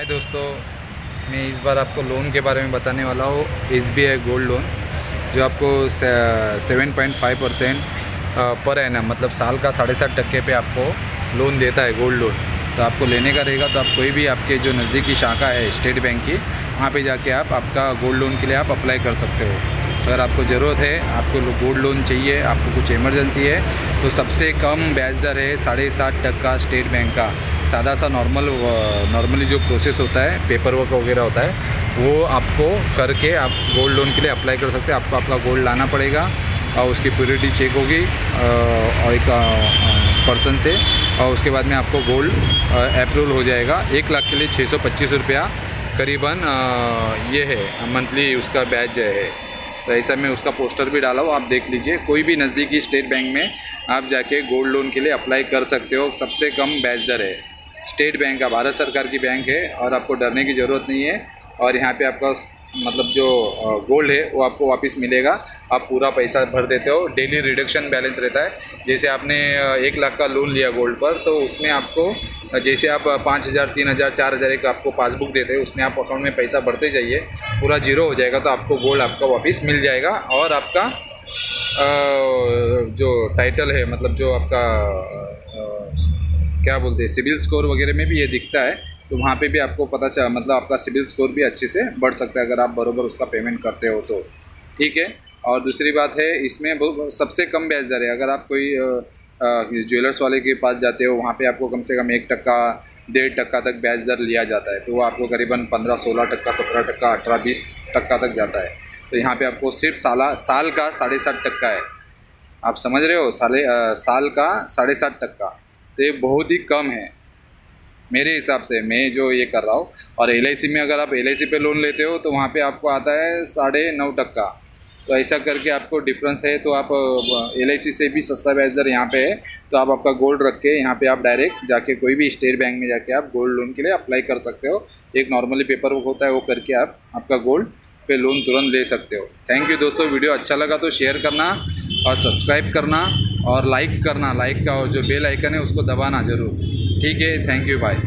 दोस्तों, मैं इस बार आपको लोन के बारे में बताने वाला हूँ। SBI गोल्ड लोन जो आपको 7.5% पर एनम मतलब साल का 7.5% पे आपको लोन देता है गोल्ड लोन। तो आपको लेने का रहेगा तो आप कोई भी आपके जो नज़दीकी शाखा है स्टेट बैंक की, वहाँ पे जाके आप आपका गोल्ड लोन के लिए आप अप्लाई कर सकते हो। अगर आपको ज़रूरत है, आपको गोल्ड लोन चाहिए, आपको कुछ इमरजेंसी है, तो सबसे कम ब्याज दर है 7.5% स्टेट बैंक का। सादा सा नॉर्मली जो प्रोसेस होता है, पेपर वर्क वगैरह होता है, वो आपको करके आप गोल्ड लोन के लिए अप्लाई कर सकते हैं। आपको आपका गोल्ड लाना पड़ेगा और उसकी प्योरिटी चेक होगी और एक पर्सन से, और उसके बाद में आपको गोल्ड अप्रूवल हो जाएगा। 1 लाख के लिए 625 रुपया करीबन ये है मंथली उसका ब्याज है। तो ऐसा मैं उसका पोस्टर भी डाला हूँ, आप देख लीजिए। कोई भी नज़दीकी स्टेट बैंक में आप जाके गोल्ड लोन के लिए अप्लाई कर सकते हो। सबसे कम ब्याज दर है, स्टेट बैंक का, भारत सरकार की बैंक है, और आपको डरने की ज़रूरत नहीं है। और यहाँ पे आपका मतलब जो गोल्ड है वो आपको वापस मिलेगा। आप पूरा पैसा भर देते हो, डेली रिडक्शन बैलेंस रहता है। जैसे आपने 1 लाख का लोन लिया गोल्ड पर, तो उसमें आपको जैसे आप 5,000, 3,000, 4,000 एक आपको पासबुक देते हैं, उसमें आप अकाउंट में पैसा भरते जाइए, पूरा जीरो हो जाएगा तो आपको गोल्ड आपका वापस मिल जाएगा। और आपका जो टाइटल है, मतलब जो आपका क्या बोलते हैं, सिबिल स्कोर वगैरह में भी ये दिखता है, तो वहाँ पे भी आपको पता चला, मतलब आपका सिबिल स्कोर भी अच्छे से बढ़ सकता है अगर आप बराबर उसका पेमेंट करते हो तो। ठीक है। और दूसरी बात है, इसमें सबसे कम ब्याज दर है। अगर आप कोई ज्वेलर्स वाले के पास जाते हो, वहाँ पे आपको कम से कम 1%, 1.5% तक ब्याज दर लिया जाता है। तो वो आपको करीबन 15-16%, 17%, 18-20% तक जाता है। तो यहाँ पे आपको सिर्फ साल का 7.5% है। आप समझ रहे हो, साल का 7.5%। तो ये बहुत ही कम है मेरे हिसाब से, मैं जो ये कर रहा हूँ। और LIC में अगर आप LIC पे लोन लेते हो तो वहाँ पे आपको आता है 9.5%। तो ऐसा करके आपको डिफरेंस है। तो आप LIC से भी सस्ता ब्याज दर यहाँ पे है। तो आप आपका गोल्ड रख के यहाँ पे आप डायरेक्ट जाके कोई भी स्टेट बैंक में जाके आप गोल्ड लोन के लिए अप्लाई कर सकते हो। एक नॉर्मली पेपर वर्क होता है, वो करके आप आपका गोल्ड पे लोन तुरंत ले सकते हो। थैंक यू दोस्तों। वीडियो अच्छा लगा तो शेयर करना और सब्सक्राइब करना और लाइक करना। लाइक का और जो बेल आइकन है उसको दबाना ज़रूर। ठीक है, थैंक यू, बाय।